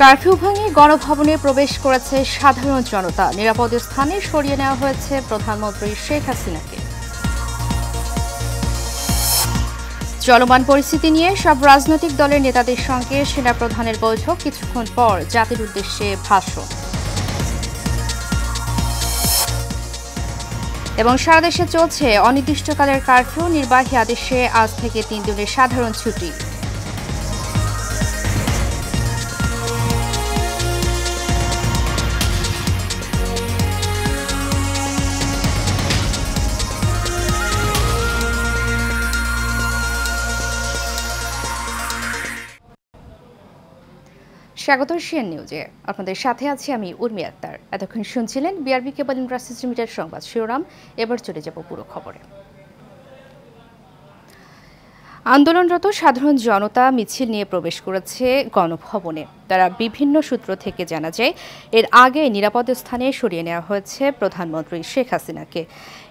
Curfew ভেঙে গণভবনে প্রবেশ করেছে সাধারণ জনতা। নিরাপদ স্থানে সরিয়ে নেওয়া হয়েছে প্রধানমন্ত্রী শেখ হাসিনাকে। চলমান পরিস্থিতি নিয়ে সব রাজনৈতিক দলের নেতাদের সঙ্গে সেনাপ্রধানের বৈঠক, কিছুক্ষণ পর জাতির উদ্দেশ্যে ভাষণ। এবং সারা দেশে চলছে অনির্দিষ্টকালের কারফিউ, নির্বাহী আদেশে আজ থেকে 3 দিনের সাধারণ ছুটি। স্বাগত সিএন নিউজে, আপনাদের সাথে আছি আমি উর্মি আক্তার। এতক্ষণ শুনছিলেন বিআরবি কেবল ইন্ডাস্ট্রিজ লিমিটেড সংবাদ শিরোনাম। এবার চলে যাব পুরো খবরে। আন্দোলনরত সাধারণ জনতা মিছিল নিয়ে প্রবেশ করেছে গণভবনে। তারা বিভিন্ন সূত্র থেকে জানা যায়, এর আগে নিরাপদ স্থানে সরিয়ে নেওয়া হয়েছে প্রধানমন্ত্রী শেখ হাসিনাকে।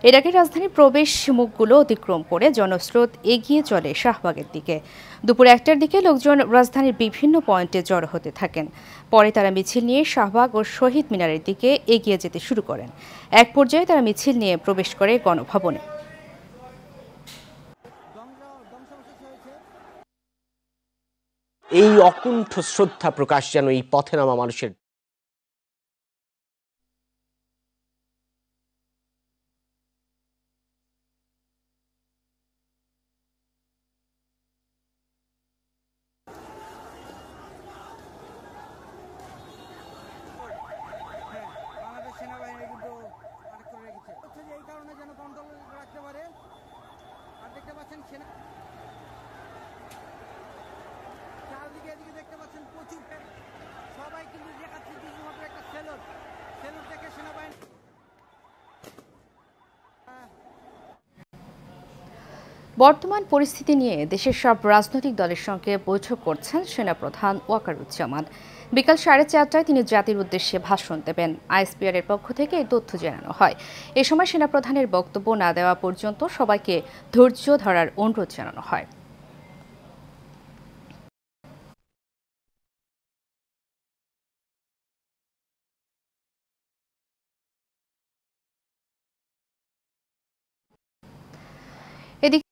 এর আগে রাজধানীর প্রবেশ মুখগুলো অতিক্রম করে জনস্রোত এগিয়ে চলে শাহবাগের দিকে। দুপুর 1টার দিকে লোকজন রাজধানীর বিভিন্ন পয়েন্টে জড়ো হতে থাকেন। পরে তারা মিছিল নিয়ে শাহবাগ ও শহীদ মিনারের দিকে এগিয়ে যেতে শুরু করেন। এক পর্যায়ে তারা মিছিল নিয়ে প্রবেশ করে গণভবনে। এই অকুণ্ঠ শ্রদ্ধা প্রকাশ যেন এই পথে নামা মানুষের বর্তমান পরিস্থিতি নিয়ে দেশের সব রাজনৈতিক দলের সঙ্গে বৈঠক করছেন সেনাপ্রধান ওয়াকারুজ্জামান। বিকাল 4:30টায় তিনি জাতির উদ্দেশ্যে ভাষণ দেবেন। আইএসপিআর এর পক্ষ থেকে এই তথ্য জানানো হয়। এ সময় সেনাপ্রধানের বক্তব্য না দেওয়া পর্যন্ত সবাইকে ধৈর্য ধরার অনুরোধ জানানো হয়। এদিকে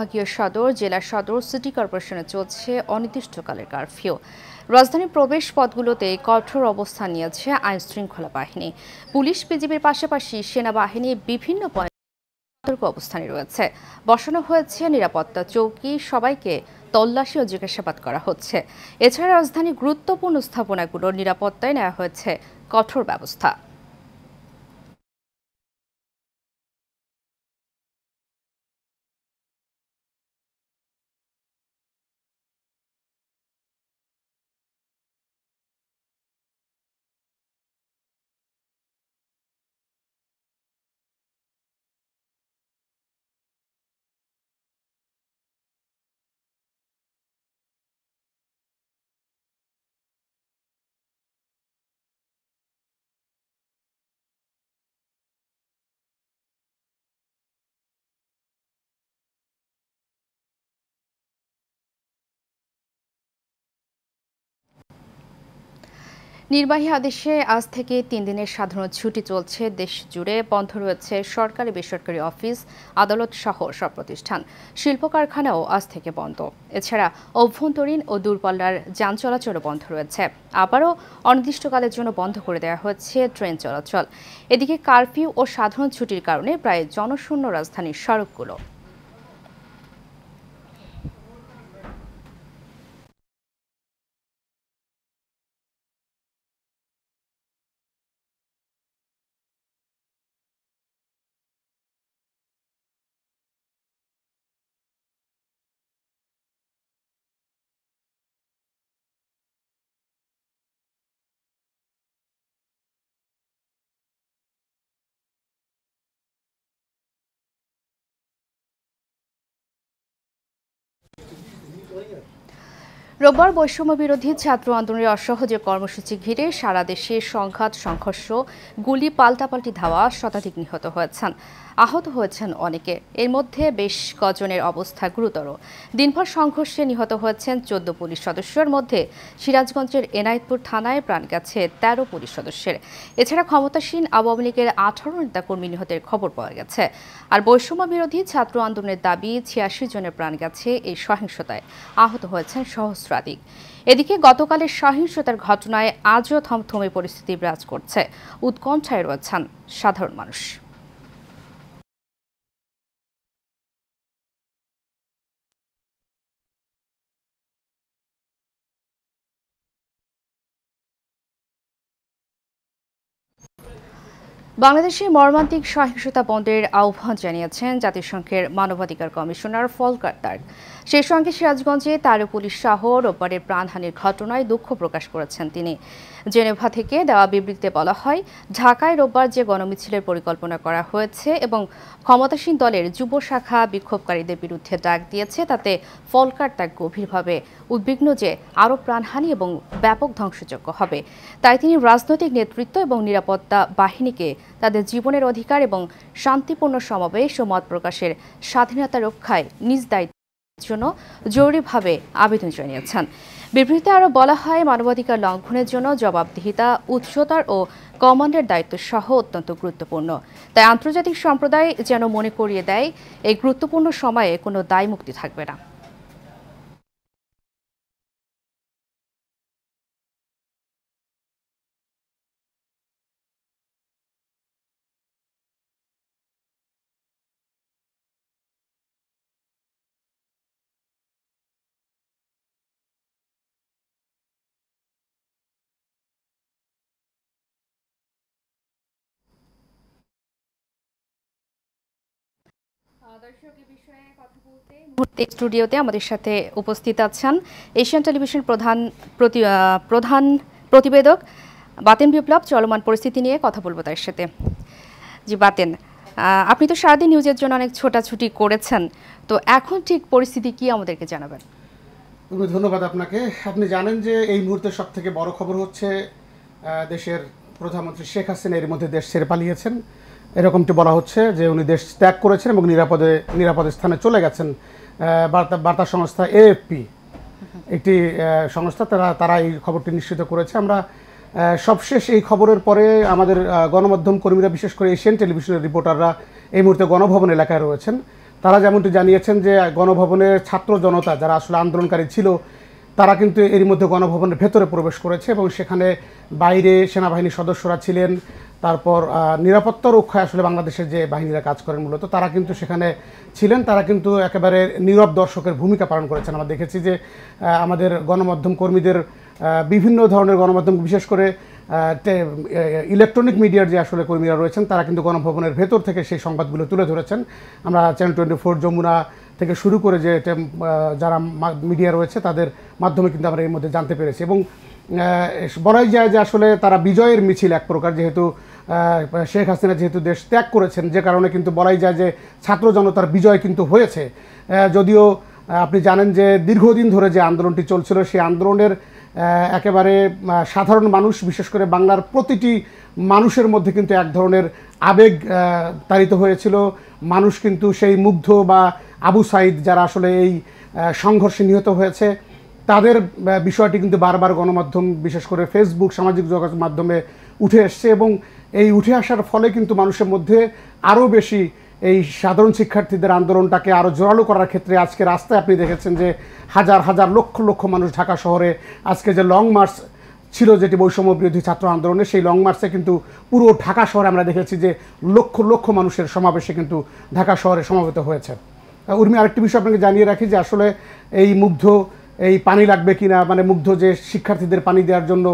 বিভাগীয় সদর, জেলা সদর, সিটি কর্পোরেশনে চলছে অনির্দিষ্টকালের কারফিউ। রাজধানীর প্রবেশ পথগুলোতে কঠোর অবস্থান নিয়েছে আইন শৃঙ্খলা বাহিনী। পুলিশ, বিজিবির পাশাপাশি সেনাবাহিনী বিভিন্ন পয়েন্টে সতর্ক অবস্থানে রয়েছে। বসানো হয়েছে নিরাপত্তা চৌকি, সবাইকে তল্লাশি ও জিজ্ঞাসাবাদ করা হচ্ছে। এছাড়া রাজধানীর গুরুত্বপূর্ণ স্থাপনাগুলোর নিরাপত্তায় নেওয়া হয়েছে কঠোর ব্যবস্থা। নির্বাহী আদেশে আজ থেকে 3 দিনের সাধারণ ছুটি চলছে দেশ জুড়ে। বন্ধ রয়েছে সরকারি, বেসরকারি অফিস, আদালত সহ সব প্রতিষ্ঠান। শিল্প কারখানাও আজ থেকে বন্ধ। এছাড়া অভ্যন্তরীণ ও দূরপাল্লার যান চলাচলও বন্ধ রয়েছে। আবারও অনির্দিষ্টকালের জন্য বন্ধ করে দেওয়া হচ্ছে ট্রেন চলাচল। এদিকে কারফিউ ও সাধারণ ছুটির কারণে প্রায় জনশূন্য রাজধানীর সড়কগুলো। রোববার বৈষম্য বিরোধী ছাত্র আন্দোলনের অসহযোগ কর্মসূচি ঘিরে সারা দেশে সংঘাত, সংঘর্ষ, গুলি, পাল্টাপাল্টি ধাওয়া, শতাধিক নিহত হয়েছেন। আহত হয়েছেন অনেকে। এর মধ্যে বেশ কজনের অবস্থা গুরুতর। দিনভর সংঘর্ষে নিহত হয়েছেন 14 পুলিশ সদস্যের মধ্যে সিরাজগঞ্জের এনায়েতপুর থানায় প্রাণ গেছে 13 পুলিশ সদস্যের। এছাড়া ক্ষমতাসীন আওয়ামী লীগের 18 নেতাকর্মী নিহতের খবর পাওয়া গেছে। আর বৈষম্য বিরোধী ছাত্র আন্দোলনের দাবি 86 জনের প্রাণ গেছে এই সহিংসতায়। আহত হয়েছেন সহস্রাধিক। এদিকে গতকালের সহিংসতার ঘটনায় আজও থমথমে পরিস্থিতি বিরাজ করছে। উৎকণ্ঠায় রয়েছেন সাধারণ মানুষ। বাংলাদেশে মর্মান্তিক সহিংসতা বন্ধের আহ্বান জানিয়েছেন জাতিসংঘের মানবাধিকার কমিশনার ফলকার তার্ক। সেই সঙ্গে সিরাজগঞ্জে 13 পুলিশ সহ রোববারের প্রাণহানির ঘটনায় দুঃখ প্রকাশ করেছেন তিনি। জেনেভা থেকে দেওয়া বিবৃতিতে বলা হয়, ঢাকায় রোববার যে গণমিছিলের পরিকল্পনা করা হয়েছে এবং ক্ষমতাসীন দলের যুব শাখা বিক্ষোভকারীদের বিরুদ্ধে ডাক দিয়েছে, তাতে ফলকার তার্ক গভীরভাবে উদ্বিগ্ন যে আরও প্রাণহানি এবং ব্যাপক ধ্বংসযজ্ঞ হবে। তাই তিনি রাজনৈতিক নেতৃত্ব এবং নিরাপত্তা বাহিনীকে তাদের জীবনের অধিকার এবং শান্তিপূর্ণ সমাবেশ ও মত প্রকাশের স্বাধীনতা রক্ষায় নিজ দায়িত্বের জন্য জরুরিভাবে আবেদন জানিয়েছেন। বিবৃতিতে আরও বলা হয়, মানবাধিকার লঙ্ঘনের জন্য জবাবদিহিতা, উচ্চতর ও কমান্ডের দায়িত্ব সহ অত্যন্ত গুরুত্বপূর্ণ। তাই আন্তর্জাতিক সম্প্রদায় যেন মনে করিয়ে দেয়, এই গুরুত্বপূর্ণ সময়ে কোনো দায়মুক্তি থাকবে না। দর্শক, এই বিষয়ে কথা বলতে মুহূর্তে স্টুডিওতে আমাদের সাথে উপস্থিত আছেন এশিয়ান টেলিভিশন প্রধান প্রতিবেদক বাতেন বিপ্লব। চলমান পরিস্থিতি নিয়ে কথা বলবো তার সাথে। জি বাতেন, আপনি তো সারাদিন নিউজের জন্য অনেক ছোটাছুটি করেছেন, তো এখন ঠিক পরিস্থিতি কি আমাদেরকে জানাবেন? ধন্যবাদ আপনাকে। আপনি জানেন যে এই মুহূর্তে সবথেকে বড় খবর হচ্ছে দেশের প্রধানমন্ত্রী শেখ হাসিনা এর মধ্যে দেশ ছেড়ে পালিয়েছেন। এরকমটি বলা হচ্ছে যে উনি দেশ ত্যাগ করেছেন এবং নিরাপদ স্থানে চলে গেছেন। বার্তা সংস্থা এএফপি একটি সংস্থা তারা এই খবরটি নিশ্চিত করেছে। আমরা সবশেষ এই খবরের পরে আমাদের গণমাধ্যম কর্মীরা, বিশেষ করে এশিয়ান টেলিভিশনের রিপোর্টাররা এই মুহূর্তে গণভবন এলাকায় রয়েছেন। তারা যেমনটি জানিয়েছেন যে গণভবনের ছাত্র জনতা যারা আসলে আন্দোলনকারী ছিল, তারা কিন্তু এর মধ্যে গণভবনের ভেতরে প্রবেশ করেছে এবং সেখানে বাইরে সেনাবাহিনীর সদস্যরা ছিলেন। তারপর নিরাপত্তা রক্ষায় আসলে বাংলাদেশের যে বাহিনীরা কাজ করেন মূলত তারা কিন্তু সেখানে ছিলেন। তারা কিন্তু একেবারে নীরব দর্শকের ভূমিকা পালন করেছেন। আমরা দেখেছি যে আমাদের গণমাধ্যম কর্মীদের বিভিন্ন ধরনের গণমাধ্যম, বিশেষ করে ইলেকট্রনিক মিডিয়ার যে আসলে কর্মীরা রয়েছেন, তারা কিন্তু গণভবনের ভেতর থেকে সেই সংবাদগুলো তুলে ধরেছেন। আমরা চ্যানেল 24, যমুনা থেকে শুরু করে যে যারা মিডিয়া রয়েছে তাদের মাধ্যমে কিন্তু আমরা এর মধ্যে জানতে পেরেছি। এবং বলাই যায় যে আসলে তারা বিজয়ের মিছিল এক প্রকার, যেহেতু শেখ হাসিনা যেহেতু দেশ ত্যাগ করেছেন, যে কারণে কিন্তু বলাই যায় যে ছাত্র জনতার বিজয় কিন্তু হয়েছে। যদিও আপনি জানেন যে দীর্ঘদিন ধরে যে আন্দোলনটি চলছিল, সেই আন্দোলনের একেবারে সাধারণ মানুষ, বিশেষ করে বাংলার প্রতিটি মানুষের মধ্যে কিন্তু এক ধরনের আবেগ তাড়িত হয়েছিল। মানুষ কিন্তু সেই মুগ্ধ বা আবু সাইদ যারা আসলে এই সংঘর্ষে নিহত হয়েছে, তাদের বিষয়টি কিন্তু বারবার গণমাধ্যম, বিশেষ করে ফেসবুক, সামাজিক যোগাযোগ মাধ্যমে উঠে এসছে। এবং এই উঠে আসার ফলে কিন্তু মানুষের মধ্যে আরও বেশি এই সাধারণ শিক্ষার্থীদের আন্দোলনটাকে আরও জোরালো করার ক্ষেত্রে আজকে রাস্তায় আপনি দেখেছেন যে হাজার হাজার লক্ষ লক্ষ মানুষ ঢাকা শহরে আজকে যে লং মার্চ ছিল, যেটি বৈষম্য বিরোধী ছাত্র আন্দোলনে, সেই লং মার্চে কিন্তু পুরো ঢাকা শহরে আমরা দেখেছি যে লক্ষ লক্ষ মানুষের সমাবেশে কিন্তু ঢাকা শহরে সমবেত হয়েছে। উর্মি, আরেকটি বিষয় আপনাকে জানিয়ে রাখি যে আসলে এই পানি লাগবে কিনা, মানে মুগ্ধ যে শিক্ষার্থীদের পানি দেওয়ার জন্য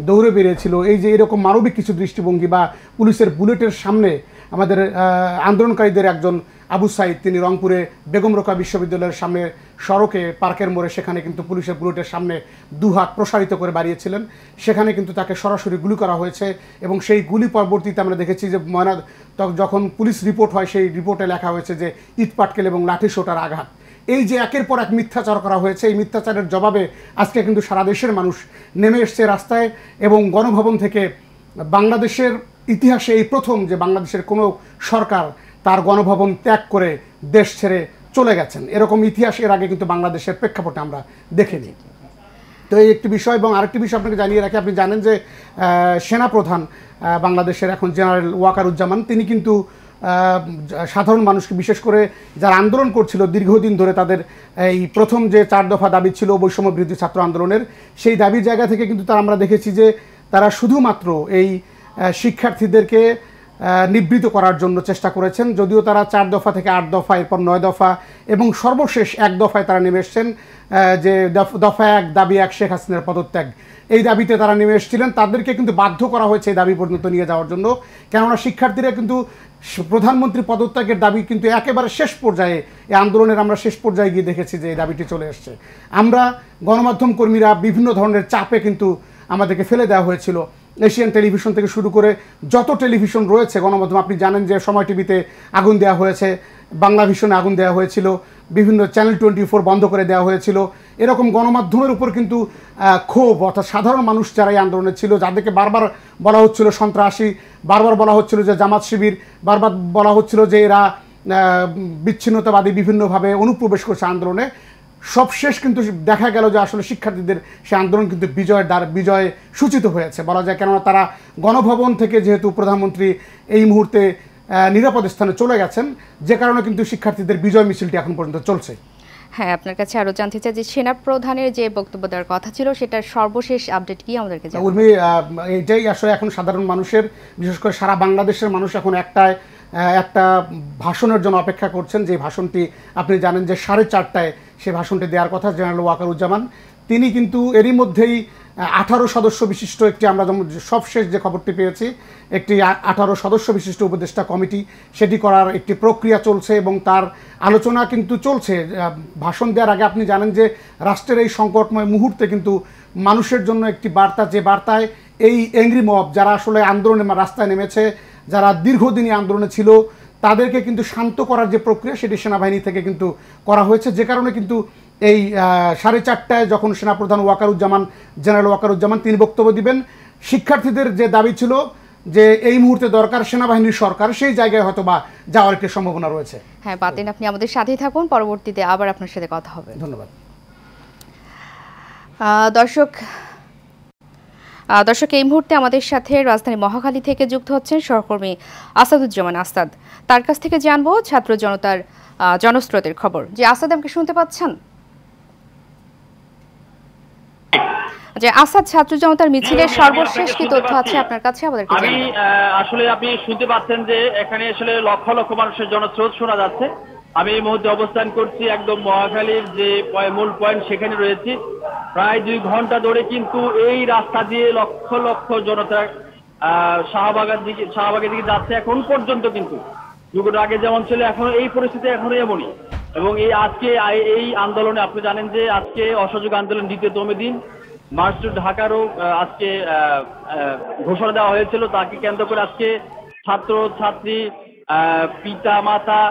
দৌড়ে বেরিয়েছিল, এই যে এরকম মানবিক কিছু দৃষ্টিভঙ্গি বা পুলিশের বুলেটের সামনে আমাদের আন্দোলনকারীদের একজন আবু সাইদ, তিনি রংপুরে বেগম রোকেয়া বিশ্ববিদ্যালয়ের সামনে সড়কে পার্কের মোড়ে সেখানে কিন্তু পুলিশের বুলেটের সামনে দুহাত প্রসারিত করে বাড়িয়েছিলেন। সেখানে কিন্তু তাকে সরাসরি গুলি করা হয়েছে এবং সেই গুলি পরবর্তীতে আমরা দেখেছি যে যখন পুলিশ রিপোর্ট হয়, সেই রিপোর্টে লেখা হয়েছে যে ইট পাটকেল এবং লাঠি সোঁটার আঘাত। এই যে একের পর এক মিথ্যাচার করা হয়েছে, এই মিথ্যাচারের জবাবে আজকে কিন্তু সারা দেশের মানুষ নেমে এসছে রাস্তায়। এবং গণভবন থেকে বাংলাদেশের ইতিহাসে এই প্রথম যে বাংলাদেশের কোনো সরকার তার গণভবন ত্যাগ করে দেশ ছেড়ে চলে গেছেন। এরকম ইতিহাস এর আগে কিন্তু বাংলাদেশের প্রেক্ষাপটে আমরা দেখিনি। তো এই একটি বিষয়। এবং আরেকটি বিষয় আপনাকে জানিয়ে রাখি, আপনি জানেন যে সেনাপ্রধান বাংলাদেশের এখন জেনারেল ওয়াকারুজ্জামান, তিনি কিন্তু সাধারণ মানুষকে, বিশেষ করে যারা আন্দোলন করছিল দীর্ঘদিন ধরে, তাদের এই প্রথম যে 4 দফা দাবি ছিল বৈষম্য বিরোধী ছাত্র আন্দোলনের, সেই দাবির জায়গা থেকে কিন্তু আমরা দেখেছি যে তারা শুধুমাত্র এই শিক্ষার্থীদেরকে নিবৃত করার জন্য চেষ্টা করেছেন। যদিও তারা 4 দফা থেকে 8 দফা, এরপর 9 দফা এবং সর্বশেষ 1 দফায় তারা নেমে এসছেন, যে দফা 1 দাবি 1 শেখ হাসিনার পদত্যাগ, এই দাবিতে তারা নেমে এসেছিলেন। তাদেরকে কিন্তু বাধ্য করা হয়েছে এই দাবি পর্যন্ত নিয়ে যাওয়ার জন্য। কেননা শিক্ষার্থীরা কিন্তু প্রধানমন্ত্রী পদত্যাগের দাবি কিন্তু একেবারে শেষ পর্যায়ে, এই আন্দোলনের আমরা শেষ পর্যায়ে গিয়ে দেখেছি যে এই দাবিটি চলে এসছে। আমরা গণমাধ্যম কর্মীরা বিভিন্ন ধরনের চাপে কিন্তু আমাদেরকে ফেলে দেওয়া হয়েছিল। এশিয়ান টেলিভিশন থেকে শুরু করে যত টেলিভিশন রয়েছে গণমাধ্যম, আপনি জানেন যে সময় টিভিতে আগুন দেওয়া হয়েছে, বাংলা ভিশনে আগুন দেওয়া হয়েছিল, বিভিন্ন চ্যানেল 24 বন্ধ করে দেওয়া হয়েছিল। এরকম গণমাধ্যমের উপর কিন্তু ক্ষোভ, অর্থাৎ সাধারণ মানুষ যারা এই আন্দোলনে ছিল, যাদেরকে বারবার বলা হচ্ছিল সন্ত্রাসী, বারবার বলা হচ্ছিল যে জামাত শিবির, বারবার বলা হচ্ছিল যে এরা বিচ্ছিন্নতাবাদী, বিভিন্নভাবে অনুপ্রবেশ করছে আন্দোলনে, সবশেষ কিন্তু দেখা গেল যে আসলে শিক্ষার্থীদের সে আন্দোলন কিন্তু বিজয় সূচিত হয়েছে বলা যায়। কেননা তারা গণভবন থেকে, যেহেতু প্রধানমন্ত্রী এই মুহূর্তে নিরাপদ স্থানে চলে গেছেন, যে কারণে কিন্তু শিক্ষার্থীদের বিজয় মিছিলটি এখন পর্যন্ত চলছে। হ্যাঁ, আপনার কাছে আরো জানতে চাই যে সেনা প্রধানের যে বক্তব্য দেওয়ার কথা ছিল, সেটার সর্বশেষ আপডেট কি আমাদেরকে জানাবেন? উর্মি, এটাই আসলে এখন সাধারণ মানুষের, বিশেষ করে সারা বাংলাদেশের মানুষ এখন একটা ভাষণের জন্য অপেক্ষা করছেন। যে ভাষণটি আপনি জানেন যে 4:30টায় সে ভাষণটি দেওয়ার কথা জেনারেল ওয়াকারুজ্জামান। তিনি কিন্তু এরই মধ্যেই 18 সদস্য বিশিষ্ট একটি, আমরা যেমন সবশেষ যে খবরটি পেয়েছি, একটি 18 সদস্য বিশিষ্ট উপদেষ্টা কমিটি, সেটি করার একটি প্রক্রিয়া চলছে এবং তার আলোচনা কিন্তু চলছে। ভাষণ দেওয়ার আগে আপনি জানেন যে রাষ্ট্রের এই সংকটময় মুহূর্তে কিন্তু মানুষের জন্য একটি বার্তা, যে বার্তায় এই অ্যাংরি মব, যারা আসলে আন্দোলনে রাস্তায় নেমেছে, যারা দীর্ঘদিনই আন্দোলনে ছিল, তাদেরকে কিন্তু শান্ত করার যে প্রক্রিয়া, সেটি সেনাবাহিনী থেকে কিন্তু করা হয়েছে। যে কারণে কিন্তু এই 4:30টায় যখন সেনাপ্রধান জেনারেল ওয়াকারুজ্জামান তিনি বক্তব্য দিবেন, শিক্ষার্থীদের যে দাবি ছিল যে এই মুহূর্তে দরকার সেনাবাহিনীর সরকার, সেই জায়গায় হয়তো বা যাওয়ার একটি সম্ভাবনা রয়েছে। হ্যাঁ বাতিন, আপনি আমাদের সাথেই থাকুন, পরবর্তীতে আবার আপনার সাথে কথা হবে। ধন্যবাদ। দর্শক, এই মুহূর্তে আমাদের সাথে রাজধানী মহাখালী থেকে যুক্ত হচ্ছেন সহকর্মী আসাদুজ্জামান আসাদ। তার কাছ থেকে জানবো ছাত্র জনতার জনস্রোতের খবর। যে আসাদ, আমাকে শুনতে পাচ্ছেন? যে আসাদ, ছাত্র জনতার মিছিলের সর্বশেষ কি তথ্য আছে আপনার কাছে আমাদেরকে জানাবেন? আসলে আপনি শুনতে পাচ্ছেন যে এখানে আসলে লক্ষ লক্ষ মানুষের জনস্রোত শোনা যাচ্ছে। আমি এই মুহূর্তে অবস্থান করছি একদম মহাখালীর যে মূল পয়েন্ট, সেখানে রয়েছি। প্রায় 2 ঘন্টা ধরে কিন্তু এই রাস্তা দিয়ে লক্ষ লক্ষ জনতা শাহবাগের দিকে যাচ্ছে। এখন পর্যন্ত কিন্তু দুপুর আগে যেমন ছিল, এখন এই পরিস্থিতি এখনো এমনই। এবং এই আন্দোলনে আপনি জানেন যে আজকে অসহযোগ আন্দোলন দ্বিতীয়তম দিন। মার্চ টু ঢাকারও আজকে ঘোষণা দেওয়া হয়েছিল। তাকে কেন্দ্র করে আজকে ছাত্র ছাত্রী, পিতা মাতা,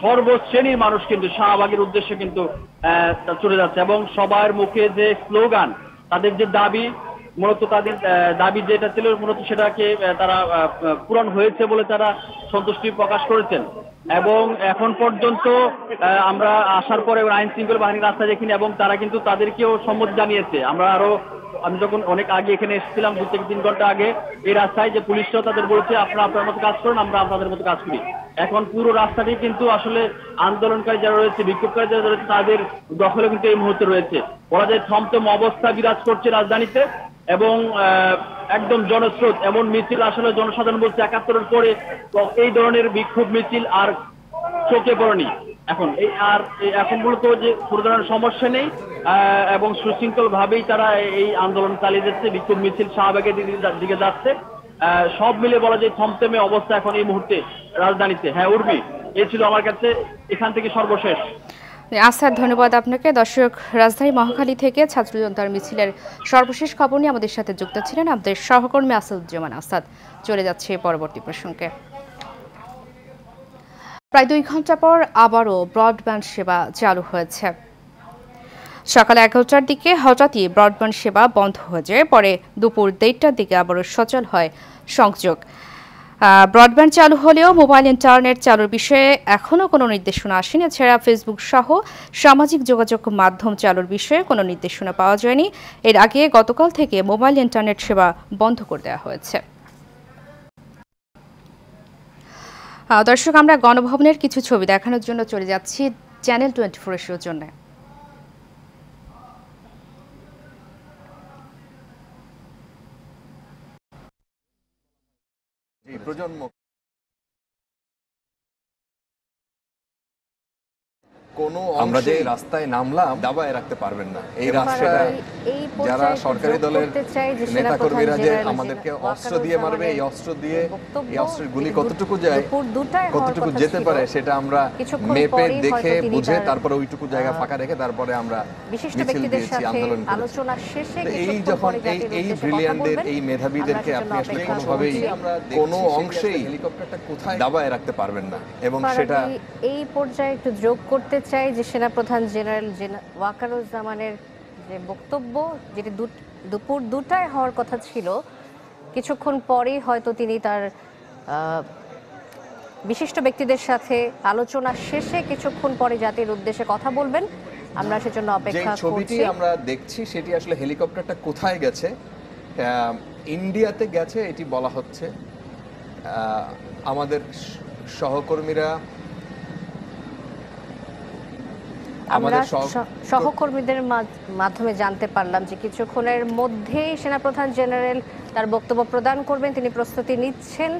সর্বশ্রেণীর মানুষ কিন্তু শাহবাগের উদ্দেশ্যে কিন্তু চলে যাচ্ছে। এবং সবার মুখে যে স্লোগান, তাদের যে দাবি, মূলত তাদের দাবি যেটা ছিল মূলত সেটাকে তারা পূরণ হয়েছে বলে তারা সন্তুষ্টি প্রকাশ করেছেন। এবং এখন পর্যন্ত আমরা আসার পরে আইন শৃঙ্খলা বাহিনীর রাস্তা দেখিনি এবং তারা কিন্তু তাদেরকেও সম্মতি জানিয়েছে। আমি যখন অনেক আগে এখানে এসেছিলাম, 2 থেকে 3 ঘন্টা আগে, এই রাস্তায় যে পুলিশরাও তাদের বলছে আপনারা আপনার মতো কাজ করুন, আমরা আপনাদের মতো কাজ করি। এখন পুরো রাস্তাটি কিন্তু আসলে আন্দোলনকারী যারা রয়েছে, বিক্ষোভকারী যারা রয়েছে, তাদের দখলে কিন্তু এই মুহূর্তে রয়েছে। বলা যায় থমথম অবস্থা বিরাজ করছে রাজধানীতে। এবং একদম জনস্রোত, এমন মিছিল আসলে জনসাধারণ বলছে 71-এর পরে এই ধরনের বিক্ষোভ মিছিল আর চোখে পড়েনি। এখন মূলত যে কোনো ধরনের সমস্যা নেই এবং সুশৃঙ্খল ভাবেই তারা এই আন্দোলন চালিয়ে যাচ্ছে। বিক্ষোভ মিছিল শাহবাগের দিকে যাচ্ছে। সব মিলে বলা যায় থমথমে অবস্থা এখন এই মুহূর্তে রাজধানীতে। হ্যাঁ উর্মি, এই ছিল আমার কাছে এখান থেকে সর্বশেষ। আসাদ, ধন্যবাদ আপনাকে। দর্শক, রাজধানী মহাখালী থেকে ছাত্র জনতার মিছিলের সর্বশেষ খবর নিয়ে আমাদের সাথে যুক্ত ছিলেন আমাদের সহকর্মী আসাদুজ্জামান আসাদ। চলে যাচ্ছে পরবর্তী প্রসঙ্গে। প্রায় 2 ঘন্টা পর আবারও ব্রডব্যান্ড সেবা চালু হয়েছে। সকাল 11টার দিকে হঠাৎই ব্রডব্যান্ড সেবা বন্ধ হয়ে যায়, পরে দুপুর 1:30টার দিকে আবারও সচল হয় সংযোগ। ব্রডব্যান্ড চালু হলেও মোবাইল ইন্টারনেট চালুর বিষয়ে এখনও কোনো নির্দেশনা আসেনি। এছাড়া ফেসবুক সহ সামাজিক যোগাযোগ মাধ্যম চালুর বিষয়ে কোনো নির্দেশনা পাওয়া যায়নি। এর আগে গতকাল থেকে মোবাইল ইন্টারনেট সেবা বন্ধ করে দেওয়া হয়েছে। দর্শক, আমরা গণভবনের কিছু ছবি দেখানোর জন্য চলে যাচ্ছি চ্যানেল 24 এর জন্য। প্রজন্ম আমরা যে রাস্তায় নামলাম দাবায় রাখতে পারবেন না। এই রাস্তাটা যারা সরকারি দলের নেতাকর্মীরা যে আমাদেরকে অস্ত্র দিয়ে মারবে, এই অস্ত্র দিয়ে এই অস্ত্রের গুলি কতটুকু যায়, কতটুকু যেতে পারে সেটা আমরা মেপে দেখে বুঝে তারপরে ওইটুকু জায়গা ফাঁকা রেখে তারপরে আমরা মিছিল দিয়েছি, আন্দোলন করেছি। এই যখন এই ব্রিলিয়ান্টদের, এই মেধাবীদেরকে আপনি আসলে কোনোভাবেই কোনো অংশেই হেলিকপ্টারটা কোথায় দাবায় রাখতে পারবেন না। এবং সেটা এই পর্যায়ে একটু যোগ করতে চাই যে সেনাপ্রধান জেনারেল ওয়াকারুজ্জামানের যে বক্তব্য, যেটি দুপুর 2টায় হওয়ার কথা ছিল, কিছুক্ষণ পরেই হয়তো তিনি তার বিশিষ্ট ব্যক্তিদের সাথে আলোচনা শেষে কিছুক্ষণ পরে জাতির উদ্দেশ্যে কথা বলবেন। আমরা সেজন্য অপেক্ষা করছি। ছবিটি আমরা দেখছি সেটি আসলে হেলিকপ্টারটা কোথায় গেছে, ইন্ডিয়াতে গেছে এটি বলা হচ্ছে। আমাদের সহকর্মীরা, আমরা সহকর্মীদের মাধ্যমে জানতে পারলাম যে কিছুক্ষণের মধ্যেই সেনাপ্রধান জেনারেল তার বক্তব্য প্রদান করবেন, তিনি প্রস্তুতি নিচ্ছেন।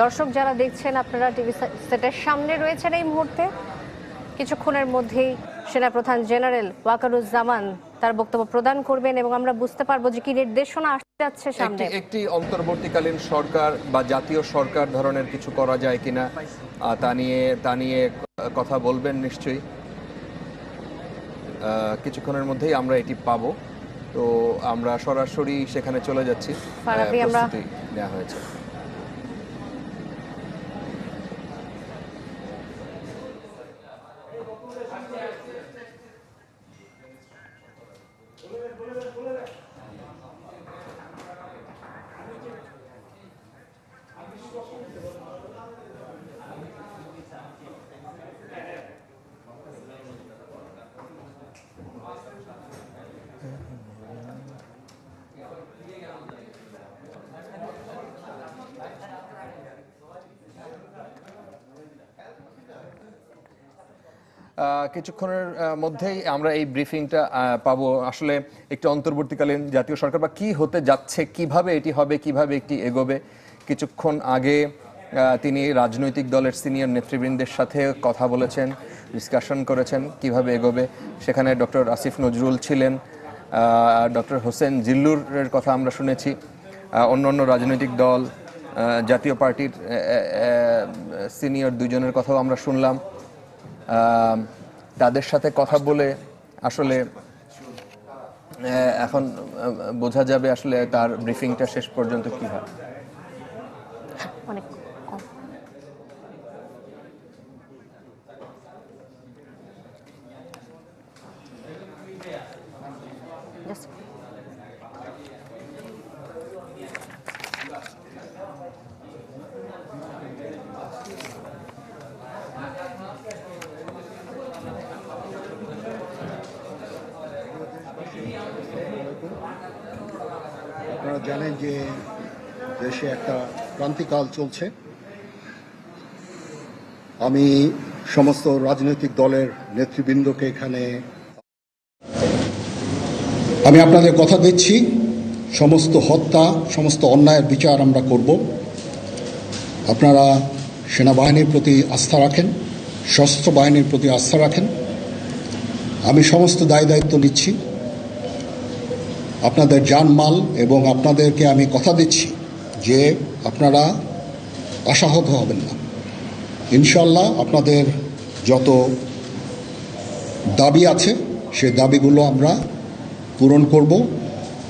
দর্শক যারা দেখছেন, আপনারা টিভি সেটের সামনে রয়েছেন এই মুহূর্তে। কিছুক্ষণের মধ্যেই সেনাপ্রধান জেনারেল ওয়াকারুজ্জামান তার বক্তব্য প্রদান করবেন এবং আমরা বুঝতে পারবো যে কি নির্দেশনা আসতে যাচ্ছে সামনে। একটি অন্তর্বর্তীকালীন সরকার বা জাতীয় সরকার ধরনের কিছু করা যায় কিনা তা নিয়ে কথা বলবেন নিশ্চয়ই। কিছুক্ষণের মধ্যেই আমরা এটি পাবো। তো আমরা সরাসরি সেখানে চলে যাচ্ছি। প্রস্তুতি নেওয়া হয়েছে। কিছুক্ষণের মধ্যেই আমরা এই ব্রিফিংটা পাবো। আসলে একটি অন্তর্বর্তীকালীন জাতীয় সরকার বা কি হতে যাচ্ছে, কিভাবে এটি হবে, কিভাবে একটি এগোবে। কিছুক্ষণ আগে তিনি রাজনৈতিক দলের সিনিয়র নেতৃবৃন্দের সাথে কথা বলেছেন, ডিসকাশন করেছেন কিভাবে এগোবে। সেখানে ডক্টর আসিফ নজরুল ছিলেন, ডক্টর হোসেন জিল্লুরের কথা আমরা শুনেছি, অন্য রাজনৈতিক দল, জাতীয় পার্টির সিনিয়র দুজনের কথাও আমরা শুনলাম। তাদের সাথে কথা বলে আসলে এখন বোঝা যাবে আসলে তার ব্রিফিংটা শেষ পর্যন্ত কি হয়। আপনারা জানেন যে দেশে একটা ক্রান্তিকাল চলছে। আমি সমস্ত রাজনৈতিক দলের নেতৃবৃন্দকে এখানে আমি আপনাদের কথা দিচ্ছি, সমস্ত হত্যা, সমস্ত অন্যায়ের বিচার আমরা করব। আপনারা সেনাবাহিনীর প্রতি আস্থা রাখেন, সশস্ত্র বাহিনীর প্রতি আস্থা রাখেন। আমি সমস্ত দায়িত্ব নিচ্ছি, আপনাদের জানমাল, এবং আপনাদেরকে আমি কথা দিচ্ছি যে আপনারা আশাহত হবেন না। ইনশাল্লাহ আপনাদের যত দাবি আছে সেই দাবিগুলো আমরা পূরণ করব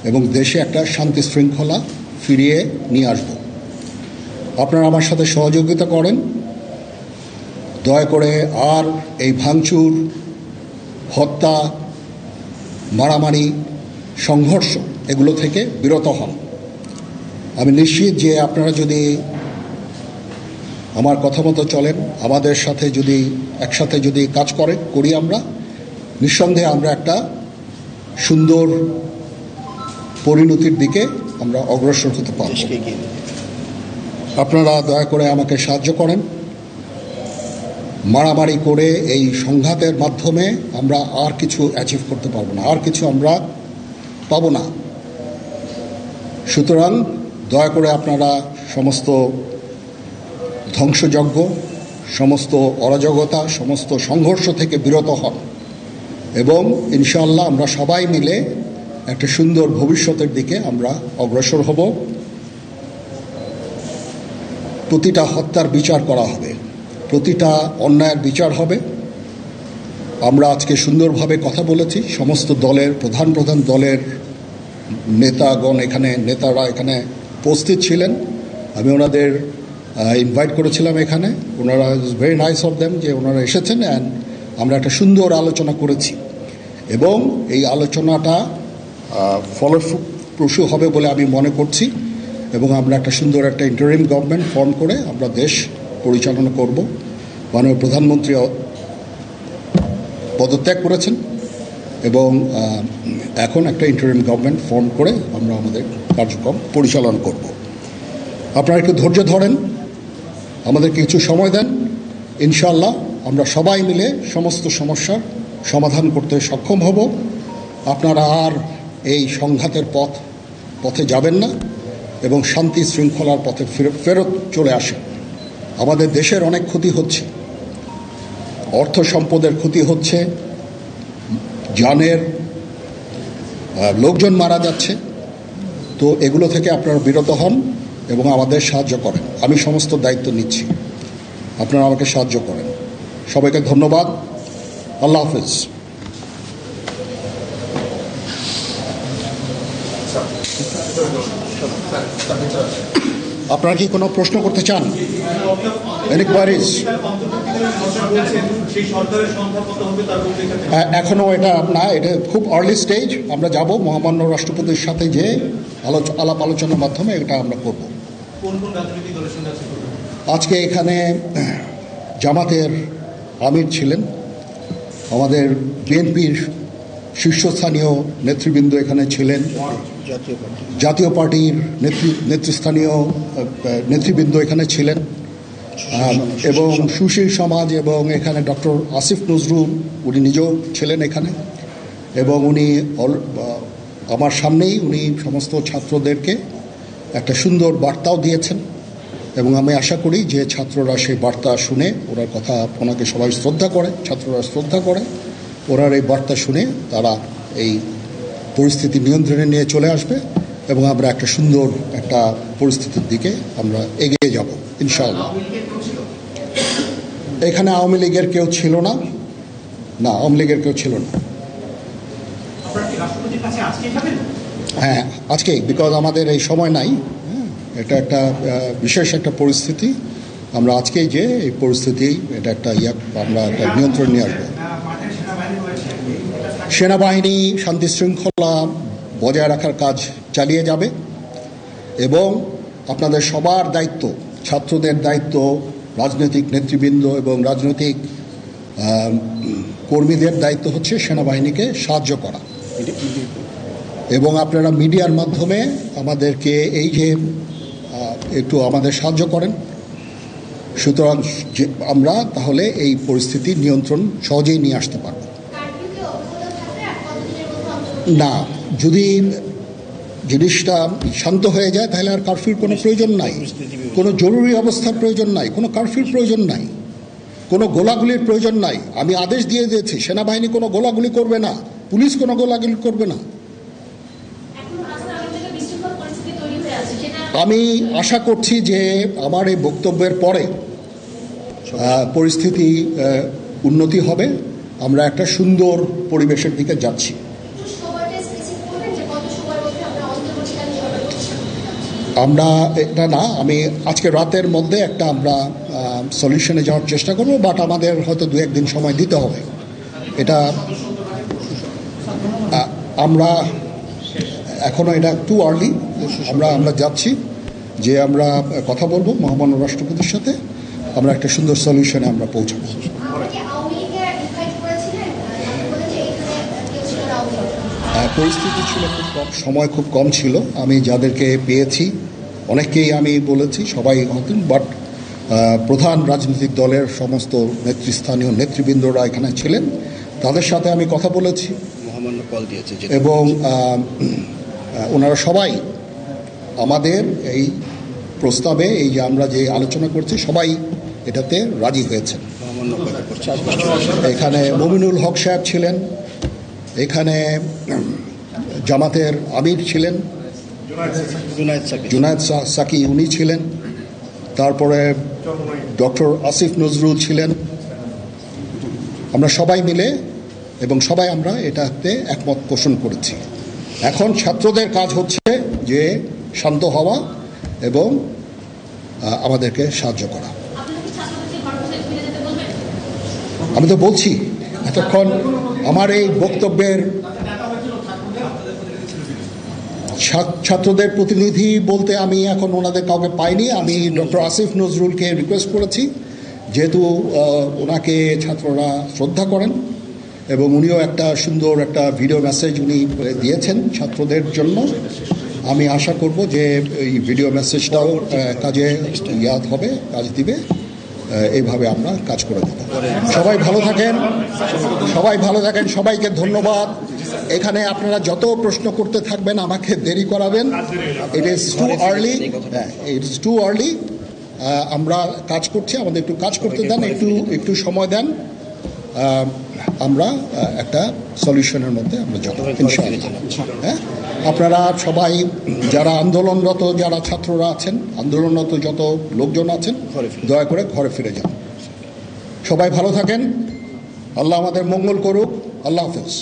এবং দেশে একটা শান্তি শৃঙ্খলা ফিরিয়ে নিয়ে আসব। আপনারা আমার সাথে সহযোগিতা করেন, দয়া করে আর এই ভাঙচুর, হত্যা, মারামারি, সংঘর্ষ এগুলো থেকে বিরত হন। আমি নিশ্চিত যে আপনারা যদি আমার কথা মতো চলেন, আমাদের সাথে যদি একসাথে যদি কাজ করি আমরা, নিঃসন্দেহে আমরা একটা সুন্দর পরিণতির দিকে আমরা অগ্রসর হতে পারব। আপনারা দয়া করে আমাকে সাহায্য করেন। মারামারি করে এই সংঘাতের মাধ্যমে আমরা আর কিছু অ্যাচিভ করতে পারবো না, আর কিছু আমরা পাবো না। সুতরাং দয়া করে আপনারা সমস্ত ধ্বংসযজ্ঞ, সমস্ত অরাজকতা, সমস্ত সংঘর্ষ থেকে বিরত হন এবং ইনশাআল্লাহ আমরা সবাই মিলে একটা সুন্দর ভবিষ্যতের দিকে আমরা অগ্রসর হব। প্রতিটা হত্যার বিচার করা হবে, প্রতিটা অন্যায়ের বিচার হবে। আমরা আজকে সুন্দরভাবে কথা বলেছি, সমস্ত দলের প্রধান দলের নেতারা এখানে উপস্থিত ছিলেন। আমি ওনাদের ইনভাইট করেছিলাম এখানে, ওনারা ভেরি নাইস অফ দেম যে ওনারা এসেছেন অ্যান্ড আমরা একটা সুন্দর আলোচনা করেছি এবং এই আলোচনাটা ফলপ্রসূ হবে বলে আমি মনে করছি এবং আমরা একটা সুন্দর একটা ইন্টারিম গভর্নমেন্ট ফর্ম করে আমরা দেশ পরিচালনা করব। মাননীয় প্রধানমন্ত্রী পদত্যাগ করেছেন এবং এখন একটা ইন্টারিম গভর্নমেন্ট ফর্ম করে আমরা আমাদের কার্যক্রম পরিচালনা করব। আপনারা একটু ধৈর্য ধরেন, আমাদেরকে কিছু সময় দেন, ইনশাআল্লাহ আমরা সবাই মিলে সমস্ত সমস্যার সমাধান করতে সক্ষম হব। আপনারা আর এই সংঘাতের পথে যাবেন না এবং শান্তি শৃঙ্খলার পথে ফেরত চলে আসেন। আমাদের দেশের অনেক ক্ষতি হচ্ছে, অর্থ সম্পদের ক্ষতি হচ্ছে, জানের লোকজন মারা যাচ্ছে। তো এগুলো থেকে আপনারা বিরত হন এবং আমাদের সাহায্য করেন। আমি সমস্ত দায়িত্ব নিচ্ছি, আপনারা আমাকে সাহায্য করেন। সবাইকে ধন্যবাদ। আল্লাহ হাফেজ। আপনারা কি কোনো প্রশ্ন করতে চান? Any queries? এখনও এটা না, এটা খুব আর্লি স্টেজ। আমরা যাব মহামান্য রাষ্ট্রপতির সাথে যে আলাপ আলোচনার মাধ্যমে এটা আমরা করব। আজকে এখানে জামাতের আমির ছিলেন, আমাদের বিএনপির শীর্ষস্থানীয় নেতৃবৃন্দ এখানে ছিলেন, জাতীয় পার্টির নেতৃস্থানীয় নেতৃবৃন্দ এখানে ছিলেন এবং সুশীল সমাজ এবং এখানে ডক্টর আসিফ নজরুল উনি নিজেও ছিলেন এখানে এবং উনি আমার সামনেই উনি সমস্ত ছাত্রদেরকে একটা সুন্দর বার্তাও দিয়েছেন এবং আমি আশা করি যে ছাত্ররা সেই বার্তা শুনে ওনার কথা, ওনাকে সবাই শ্রদ্ধা করে, ছাত্ররা শ্রদ্ধা করে, ওনার এই বার্তা শুনে তারা এই পরিস্থিতি নিয়ন্ত্রণে নিয়ে চলে আসবে এবং আমরা একটা সুন্দর একটা পরিস্থিতির দিকে আমরা এগিয়ে যাব ইনশাআল্লাহ। এখানে আওয়ামী লীগের কেউ ছিল না, আওয়ামী লীগের কেউ ছিল না। হ্যাঁ, আজকেই, বিকজ আমাদের এই সময় নাই, এটা একটা বিশেষ একটা পরিস্থিতি। আমরা আজকেই যে এই পরিস্থিতি এটা একটা আমরা একটা নিয়ন্ত্রণ নিয়ে আসবো। সেনাবাহিনী শান্তি শৃঙ্খলা বজায় রাখার কাজ চালিয়ে যাবে এবং আপনাদের সবার দায়িত্ব, ছাত্রদের দায়িত্ব, রাজনৈতিক নেতৃবৃন্দ এবং রাজনৈতিক কর্মীদের দায়িত্ব হচ্ছে সেনাবাহিনীকে সাহায্য করা এবং আপনারা মিডিয়ার মাধ্যমে আমাদেরকে এই যে একটু আমাদের সাহায্য করেন। সুতরাং আমরা তাহলে এই পরিস্থিতি নিয়ন্ত্রণ সহজেই নিয়ে আসতে পারব। না, যদি জিনিসটা শান্ত হয়ে যায় তাহলে আর কারফিউর কোনো প্রয়োজন নাই, কোনো জরুরি অবস্থার প্রয়োজন নাই, কোনো কারফিউর প্রয়োজন নাই, কোনো গোলাগুলির প্রয়োজন নাই। আমি আদেশ দিয়ে দিয়েছি সেনাবাহিনী কোনো গোলাগুলি করবে না, পুলিশ কোনো গোলাগুলি করবে না। আমি আশা করছি যে আমার এই বক্তব্যের পরে পরিস্থিতি উন্নতি হবে, আমরা একটা সুন্দর পরিবেশের দিকে যাচ্ছি। আমরা এটা না, আমি আজকে রাতের মধ্যে একটা আমরা সলিউশনে যাওয়ার চেষ্টা করব, বাট আমাদের হয়তো 2-1 দিন সময় দিতে হবে। এটা আমরা এখনও এটা টু আর্লি, আমরা যাচ্ছি যে আমরা কথা বলবো মহামান্য রাষ্ট্রপতির সাথে, আমরা একটা সুন্দর সলিউশনে আমরা পৌঁছাবো। পরিস্থিতি ছিল খুব কম, সময় খুব কম ছিল। আমি যাদেরকে পেয়েছি অনেককেই আমি বলেছি, সবাই হতেন, বাট প্রধান রাজনৈতিক দলের সমস্ত নেতৃস্থানীয় নেতৃবৃন্দরা এখানে ছিলেন, তাদের সাথে আমি কথা বলেছি এবং ওনারা সবাই আমাদের এই প্রস্তাবে, এই যে আমরা যে আলোচনা করছি, সবাই এটাতে রাজি হয়েছেন। এখানে মমিনুল হক সাহেব ছিলেন, এখানে জামাতের আমির ছিলেন, জুনায়েদ সাকি উনি ছিলেন, তারপরে ডক্টর আসিফ নজরুল ছিলেন। আমরা সবাই মিলে এবং সবাই আমরা এটাতে একমত পোষণ করেছি। এখন ছাত্রদের কাজ হচ্ছে যে শান্ত হওয়া এবং আমাদেরকে সাহায্য করা। আমি তো বলছি এতক্ষণ আমার এই বক্তব্যের ছাত্রদের প্রতিনিধি বলতে আমি এখন ওনাদের কাউকে পাইনি। আমি ডক্টর আসিফ নজরুলকে রিকোয়েস্ট করেছি, যেহেতু ওনাকে ছাত্ররা শ্রদ্ধা করেন এবং উনিও একটা সুন্দর একটা ভিডিও মেসেজ উনি দিয়েছেন ছাত্রদের জন্য। আমি আশা করব যে এই ভিডিও মেসেজটাও কাজে ইয়াদ হবে, কাজ দিবে। এইভাবে আমরা কাজ করে দেব। সবাই ভালো থাকেন, সবাই ভালো থাকেন, সবাইকে ধন্যবাদ। এখানে আপনারা যত প্রশ্ন করতে থাকবেন আমাকে দেরি করাবেন। It is too early. আমরা কাজ করছি, আমাদের একটু কাজ করতে দেন, একটু সময় দেন। আমরা একটা সলিউশনের মধ্যে আমরা যাব ইনশাআল্লাহ। হ্যাঁ, আপনারা সবাই যারা আন্দোলনরত, যারা ছাত্ররা আছেন, আন্দোলনরত যত লোকজন আছেন, দয়া করে ঘরে ফিরে যান। সবাই ভালো থাকেন, আল্লাহ আমাদের মঙ্গল করুক। আল্লাহ হাফেজ।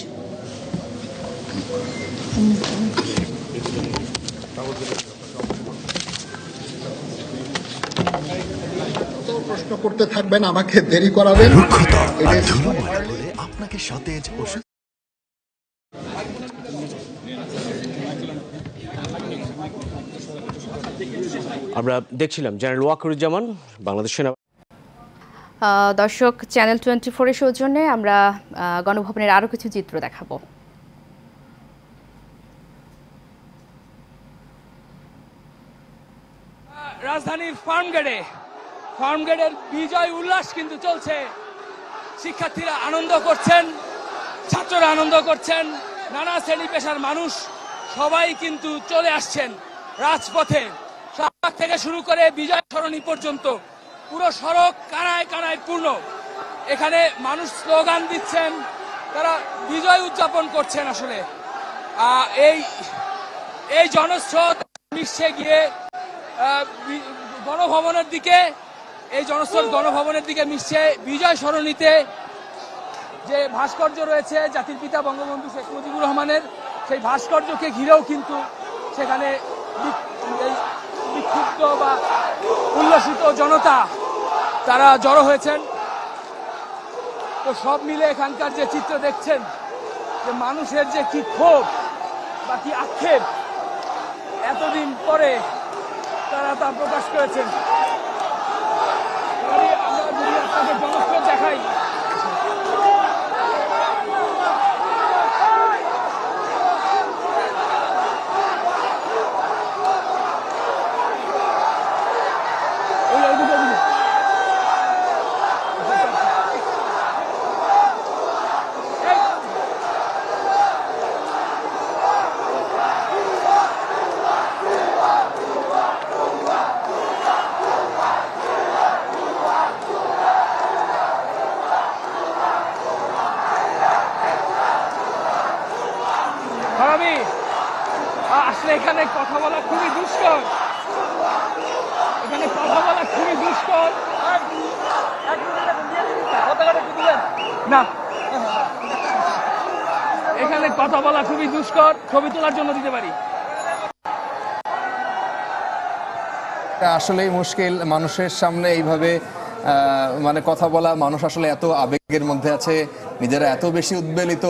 প্রশ্ন করতে থাকবেন, আমাকে দেরি করাবেন। আপনাকে সতেজ ও আমরা দেখছিলাম জেনারেল ওয়াকারুজ্জামান, বাংলাদেশ সেনা। দর্শক, চ্যানেল 24-এর সৌজন্যে আমরা গণভবনের আরও কিছু চিত্র দেখাবো। রাজধানীর ফার্মগেটের বিজয় উল্লাস কিন্তু চলছে। শিক্ষার্থীরা আনন্দ করছেন, ছাত্ররা আনন্দ করছেন, নানা শ্রেণী পেশার মানুষ সবাই কিন্তু চলে আসছেন রাজপথে। শাহবাগ থেকে শুরু করে বিজয় সরণি পর্যন্ত পুরো সড়ক কানায় কানায় পূর্ণ। এখানে মানুষ স্লোগান দিচ্ছেন, তারা বিজয় উদযাপন করছেন। আসলে এই জনস্রোত মিশে গিয়ে গণভবনের দিকে, এই জনস্রোত গণভবনের দিকে মিশছে। বিজয় সরণিতে যে ভাস্কর্য রয়েছে জাতির পিতা বঙ্গবন্ধু শেখ মুজিবুর রহমানের, সেই ভাস্কর্যকে ঘিরেও কিন্তু সেখানে বিক্ষুব্ধ বা উল্লসিত জনতা তারা জড়ো হয়েছেন। তো সব মিলে এখানকার যে চিত্র দেখছেন, যে মানুষের যে কি ক্ষোভ বা কি আক্ষেপ, এতদিন পরে তারা তা প্রকাশ করেছেন। আমরা যদি আপনাদের জনস্রোত দেখাই, আসলে এখানে কথা বলা খুবই দুষ্কর, এখানে কথা বলা খুবই দুষ্কর। না, এখানে কথা বলা খুবই দুষ্কর। ছবি তোলার জন্য দিতে পারি। আসলেই মুশকিল মানুষের সামনে এইভাবে মানে কথা বলা। মানুষ আসলে এত আবেগের মধ্যে আছে, নিজেরা এত বেশি উদ্বেলিত,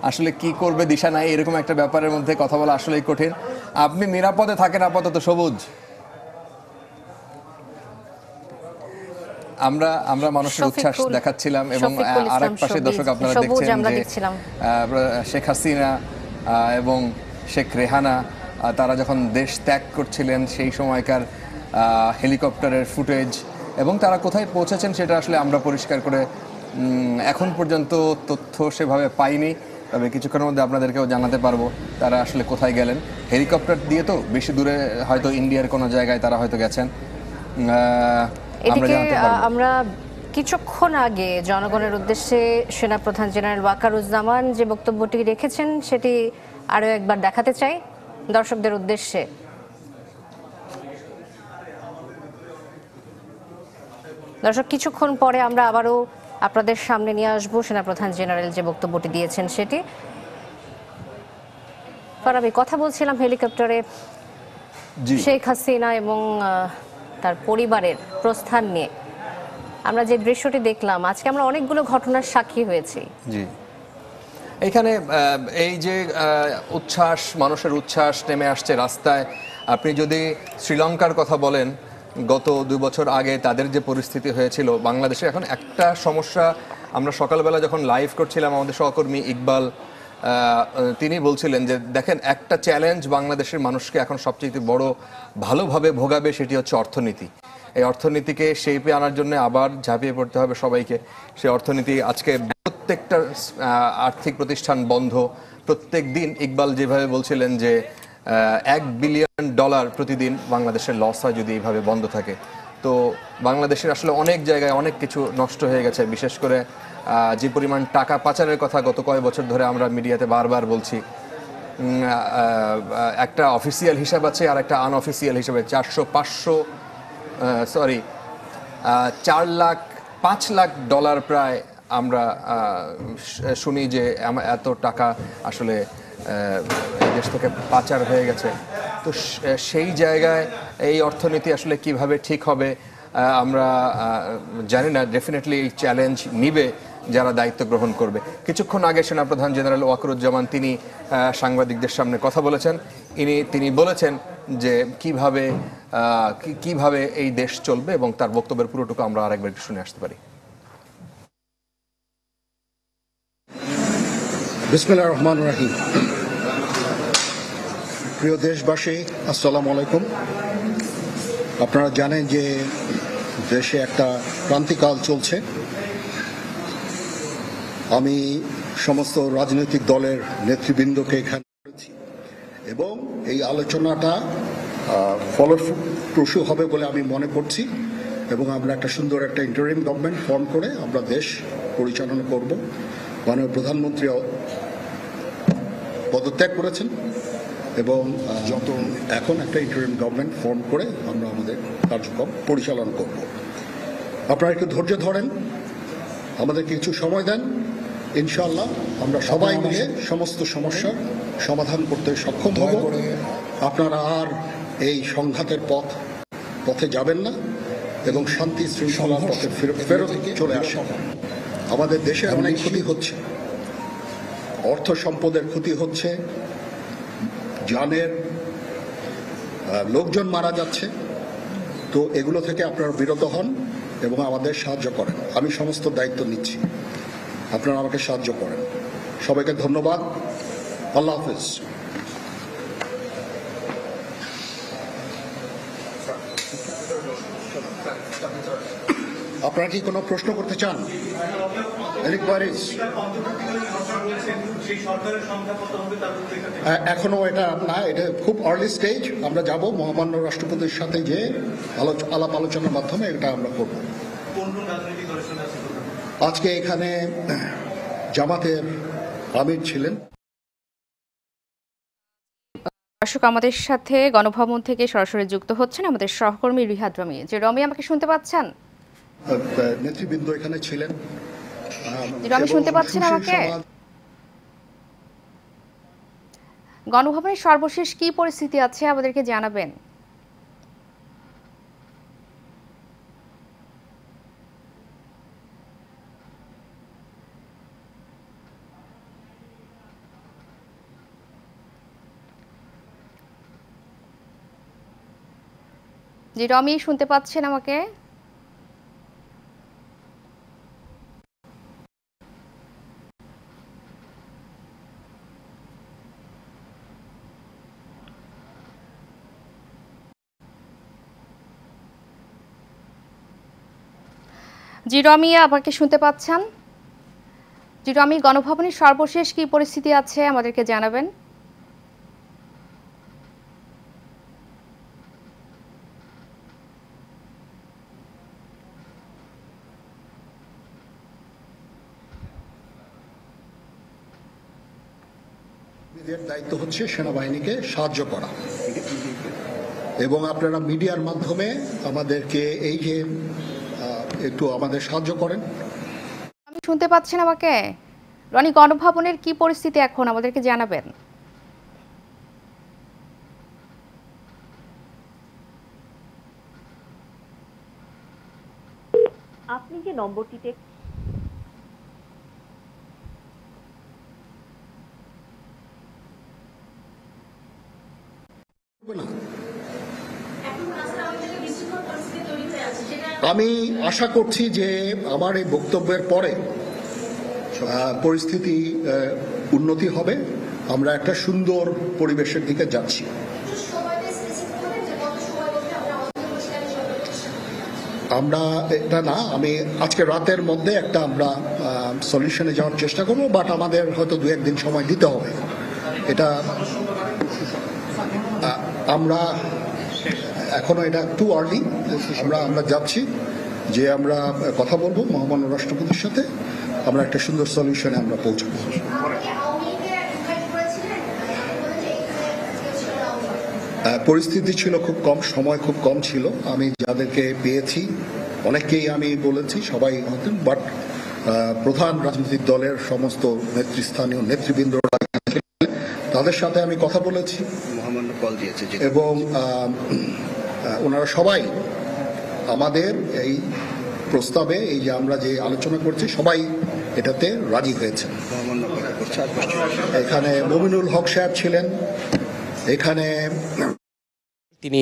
আসলে কি করবে দিশা নাই। এরকম একটা ব্যাপারের মধ্যে কথা বলা আসলেই কঠিন। আপনি নিরাপদে থাকেন আপাতত সবুজ? আমরা মানুষের উচ্ছ্বাস দেখাচ্ছিলাম এবং আরেক পাশে দর্শক আপনারা দেখছেন যে শেখ হাসিনা এবং শেখ রেহানা তারা যখন দেশ ত্যাগ করছিলেন সেই সময়কার হেলিকপ্টারের ফুটেজ এবং তারা কোথায় পৌঁছেছেন সেটা আসলে আমরা পরিষ্কার করে এখন পর্যন্ত তথ্য সেভাবে পাইনি, তবে কিছুক্ষণের মধ্যে আপনাদেরকেও জানাতে পারবো তারা আসলে কোথায় গেলেন। হেলিকপ্টার দিয়ে তো বেশি দূরে হয়তো ইন্ডিয়ার কোনো জায়গায় তারা হয়তো গেছেন। আমরা কিছুক্ষণ আগে জনগণের উদ্দেশ্যে সেনাপ্রধান জেনারেল ওয়াকারুজ্জামান যে বক্তব্যটি রেখেছেন সেটি আরো একবার দেখাতে চাই দর্শকদের উদ্দেশ্যে। দর্শক, কিছুক্ষণ পরে আমরা আবারও আপনাদের সামনে নিয়ে আসবো সেনাপ্রধান জেনারেল যে বক্তব্যটি দিয়েছেন সেটি। ফারাবি, কথা বলছিলাম হেলিকপ্টারে শেখ হাসিনা এবং তার পরিবারের প্রস্থান নিয়ে। আমরা যে দৃশ্যটি দেখলাম, আজকে আমরা অনেকগুলো ঘটনার সাক্ষী হয়েছি। জি, এখানে এই যে উচ্ছ্বাস, মানুষের উচ্ছ্বাস নেমে আসছে রাস্তায়। আপনি যদি শ্রীলঙ্কার কথা বলেন, গত 2 বছর আগে তাদের যে পরিস্থিতি হয়েছিল বাংলাদেশে, এখন একটা সমস্যা, আমরা সকালবেলা যখন লাইভ করছিলাম আমাদের সহকর্মী ইকবাল তিনি বলছিলেন যে দেখেন একটা চ্যালেঞ্জ বাংলাদেশের মানুষকে এখন সবচেয়ে বড় ভালোভাবে ভোগাবে, সেটি হচ্ছে অর্থনীতি। এই অর্থনীতিকে শেপে আনার জন্য আবার ঝাঁপিয়ে পড়তে হবে সবাইকে। সেই অর্থনীতি আজকে প্রত্যেকটা আর্থিক প্রতিষ্ঠান বন্ধ। প্রত্যেক দিন ইকবাল যেভাবে বলছিলেন যে $1 বিলিয়ন প্রতিদিন বাংলাদেশের লস হয় যদি এইভাবে বন্ধ থাকে। তো বাংলাদেশের আসলে অনেক জায়গায় অনেক কিছু নষ্ট হয়ে গেছে, বিশেষ করে যে পরিমাণ টাকা পাচারের কথা গত কয়েক বছর ধরে আমরা মিডিয়াতে বারবার বলছি। একটা অফিসিয়াল হিসাব আছে আর একটা আনঅফিসিয়াল হিসাবে 5 লাখ ডলার প্রায় আমরা শুনি যে এত টাকা আসলে দেশ থেকে পাচার হয়ে গেছে। তো সেই জায়গায় এই অর্থনীতি আসলে কিভাবে ঠিক হবে আমরা জানি না। ডেফিনেটলি এই চ্যালেঞ্জ নিবে যারা দায়িত্ব গ্রহণ করবে। কিছুক্ষণ আগে সেনাপ্রধান জেনারেল ওয়াকারুজ্জামান তিনি সাংবাদিকদের সামনে কথা বলেছেন। তিনি বলেছেন যে কিভাবে এই দেশ চলবে এবং তার বক্তব্যের পুরোটুকু আমরা আরেকবার একটু শুনে আসতে পারি। বিসমিল্লাহির রহমানির রহিম। প্রিয় দেশবাসী, আসসালামু আলাইকুম। আপনারা জানেন যে দেশে একটা ক্রান্তিকাল চলছে। আমি সমস্ত রাজনৈতিক দলের নেতৃবৃন্দকে এখানে করেছি এবং এই আলোচনাটা ফলপ্রসূ হবে বলে আমি মনে করছি এবং আমরা একটা সুন্দর একটা ইন্টারিম গভর্নমেন্ট ফর্ম করে আমরা দেশ পরিচালনা করব। মাননীয় প্রধানমন্ত্রী পদত্যাগ করেছেন এবং এখন একটা ইন্টারিম গভর্নমেন্ট ফর্ম করে আমরা আমাদের কার্যক্রম পরিচালনা করব। আপনারা একটু ধৈর্য ধরেন, আমাদের কিছু সময় দেন, ইনশাআল্লাহ আমরা সবাই মিলে সমস্ত সমস্যার সমাধান করতে সক্ষম হব। আপনারা আর এই সংঘাতের পথে যাবেন না এবং শান্তি শৃঙ্খলার পথে ফেরত চলে আসেন। আমাদের দেশে অনেক ক্ষতি হচ্ছে, অর্থ সম্পদের ক্ষতি হচ্ছে, জানের লোকজন মারা যাচ্ছে। তো এগুলো থেকে আপনারা বিরত হন এবং আমাদের সাহায্য করেন। আমি সমস্ত দায়িত্ব নিচ্ছি, আপনারা আমাকে সাহায্য করেন। সবাইকে ধন্যবাদ। আল্লাহ হাফেজ। আপনারা কি কোনো প্রশ্ন করতে চান? এখনো এটা না, এটা খুব আর্লি স্টেজ। আমরা যাব মহামান্য রাষ্ট্রপতির সাথে যে আলাপ আলোচনার মাধ্যমে এটা আমরা করব। আজকে এখানে জামাতের আমির ছিলেন। দর্শক, আমাদের সাথে গণভবন থেকে সরাসরি যুক্ত হচ্ছেন আমাদের সহকর্মী রিহাদ রমি। যে রমি, আমাকে শুনতে পাচ্ছেন? নেতৃবৃন্দ এখানে ছিলেন। রমি, শুনতে পাচ্ছেন আমাকে? গণভবনের সর্বশেষ কি পরিস্থিতি আছে আমাদেরকে জানাবেন। জি রমি, শুনতে পাচ্ছেন আমাকে? জি রমি, আমাকে শুনতে পাচ্ছেন? জি রমি, গণভবনের সর্বশেষ কি পরিস্থিতি আছে আমাদেরকে জানাবেন। এর দায়িত্ব হচ্ছে সেনাবাহিনীকে সাহায্য করা, এবং আপনারা মিডিয়ার মাধ্যমে আমাদেরকে এই যে একটু আমাদের সাহায্য করেন। আমি শুনতে পাচ্ছেন আমাকে? রনি, গণভবনের কি পরিস্থিতি এখন আমাদেরকে জানাবেন। আপনি যে নম্বরটিতে আমি আশা করছি যে আমার এই বক্তব্যের পরে পরিস্থিতি উন্নতি হবে, আমরা একটা সুন্দর পরিবেশের দিকে যাচ্ছি। আমরা এটা না, আমি আজকে রাতের মধ্যে একটা আমরা সলিউশনে যাওয়ার চেষ্টা করবো, বাট আমাদের হয়তো 2-1 দিন সময় দিতে হবে। এটা আমরা এখনো এটা টু আর্লি, আমরা যাচ্ছি যে আমরা কথা বলবো মহামান্য রাষ্ট্রপতির সাথে, আমরা একটা সুন্দর সলিউশনে আমরা পৌঁছাবো। পরিস্থিতি ছিল খুব কম, সময় খুব কম ছিল। আমি যাদেরকে পেয়েছি অনেককেই আমি বলেছি, সবাই হতেন, বাট প্রধান রাজনৈতিক দলের সমস্ত নেতৃস্থানীয় নেতৃবৃন্দরা তাদের সাথে আমি কথা বলেছি এবং ওনারা সবাই আমাদের এই প্রস্তাবে, এই যে আমরা যে আলোচনা করছি, সবাই এটাতে রাজি হয়েছেন। এখানে মমিনুল হক সাহেব ছিলেন, এখানে তিনি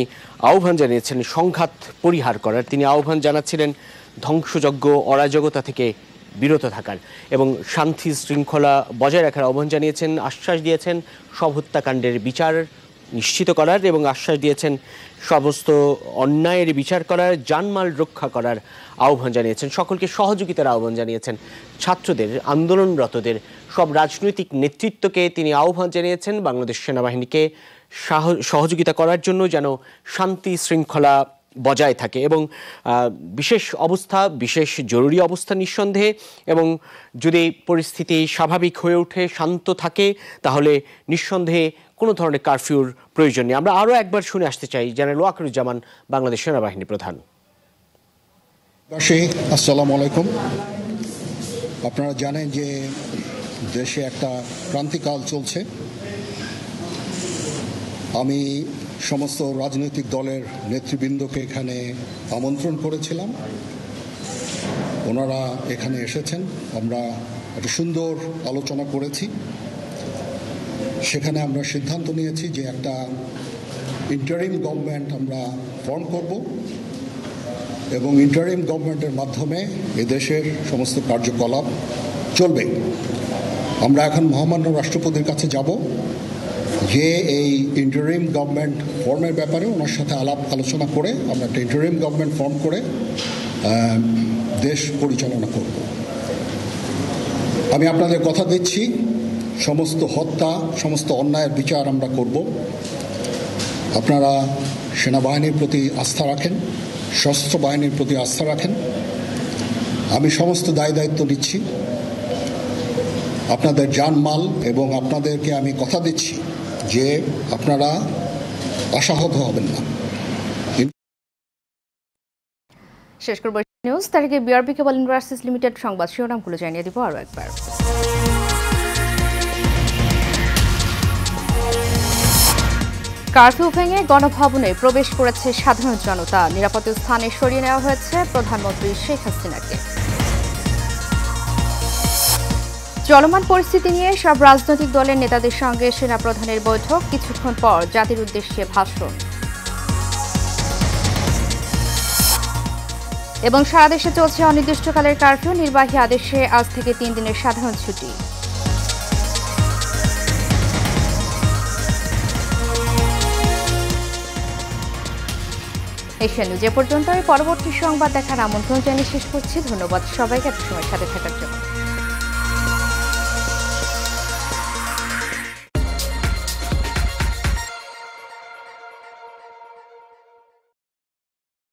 আহ্বান জানিয়েছেন সংঘাত পরিহার করার, তিনি আহ্বান জানাচ্ছিলেন ধ্বংসযজ্ঞ অরাজকতা থেকে বিরত থাকার এবং শান্তি শৃঙ্খলা বজায় রাখার আহ্বান জানিয়েছেন। আশ্বাস দিয়েছেন সব হত্যাকাণ্ডের বিচার নিশ্চিত করার এবং আশ্বাস দিয়েছেন সমস্ত অন্যায়ের বিচার করার, জানমাল রক্ষা করার আহ্বান জানিয়েছেন। সকলকে সহযোগিতার আহ্বান জানিয়েছেন। ছাত্রদের, আন্দোলনরতদের, সব রাজনৈতিক নেতৃত্বকে তিনি আহ্বান জানিয়েছেন বাংলাদেশ সেনাবাহিনীকে সহযোগিতা করার জন্য, যেন শান্তি শৃঙ্খলা বজায় থাকে এবং বিশেষ অবস্থা, বিশেষ জরুরি অবস্থা নিঃসন্দেহে, এবং যদি পরিস্থিতি স্বাভাবিক হয়ে ওঠে, শান্ত থাকে, তাহলে নিঃসন্দেহে কোনো ধরনের কারফিউর প্রয়োজন নেই। আমরা আরও একবার শুনে আসতে চাই জেনারেল ওয়াকারুজ্জামান, বাংলাদেশ সেনাবাহিনী প্রধান। আসসালামু আলাইকুম। আপনারা জানেন যে দেশে একটা ক্রান্তিকাল চলছে। আমি সমস্ত রাজনৈতিক দলের নেতৃবৃন্দকে এখানে আমন্ত্রণ করেছিলাম, ওনারা এখানে এসেছেন। আমরা একটা সুন্দর আলোচনা করেছি। সেখানে আমরা সিদ্ধান্ত নিয়েছি যে একটা ইন্টারিম গভর্নমেন্ট আমরা ফর্ম করব এবং ইন্টারিম গভর্নমেন্টের মাধ্যমে এদেশের সমস্ত কার্যকলাপ চলবে। আমরা এখন মহামান্য রাষ্ট্রপতির কাছে যাব যে এই ইন্টারিম গভর্নমেন্ট ফর্মের ব্যাপারে ওনার সাথে আলোচনা করে আমরা একটা ইন্টারিম গভর্নমেন্ট ফর্ম করে দেশ পরিচালনা করব। আমি আপনাদের কথা দিচ্ছি, সমস্ত হত্যা, সমস্ত অন্যায়ের বিচার আমরা করব। আপনারা সেনাবাহিনীর প্রতি আস্থা রাখেন, সশস্ত্র বাহিনীর প্রতি আস্থা রাখেন। আমি সমস্ত দায়িত্ব নিচ্ছি, আপনাদের জানমাল, এবং আপনাদেরকে আমি কথা দিচ্ছি যে আপনারা আশাহত হবেন না। শেষ করব নিউজ। তার আগে বিআরবি কেবল ইন্ডাস্ট্রিজ লিমিটেড সংবাদ শিরোনামগুলো জানিয়ে দিব আরও একবার। কারফিউ ভেঙে গণভবনে প্রবেশ করেছে সাধারণ জনতা, নিরাপদ স্থানে সরিয়ে নেওয়া হয়েছে প্রধানমন্ত্রী শেখ হাসিনাকে। চলমান পরিস্থিতি নিয়ে সব রাজনৈতিক দলের নেতাদের সঙ্গে সেনাপ্রধানের বৈঠক, কিছুক্ষণ পর জাতির উদ্দেশ্যে ভাষণ। এবং সারা দেশে চলছে অনির্দিষ্টকালের কারফিউ, নির্বাহী আদেশে আজ থেকে 3 দিনের সাধারণ ছুটি। এশিয়া নিউজ এ পর্যন্তই। পরবর্তী সংবাদ দেখার আমন্ত্রণ জানিয়ে শেষ করছি। ধন্যবাদ সবাইকে এত সময় সাথে থাকার জন্য।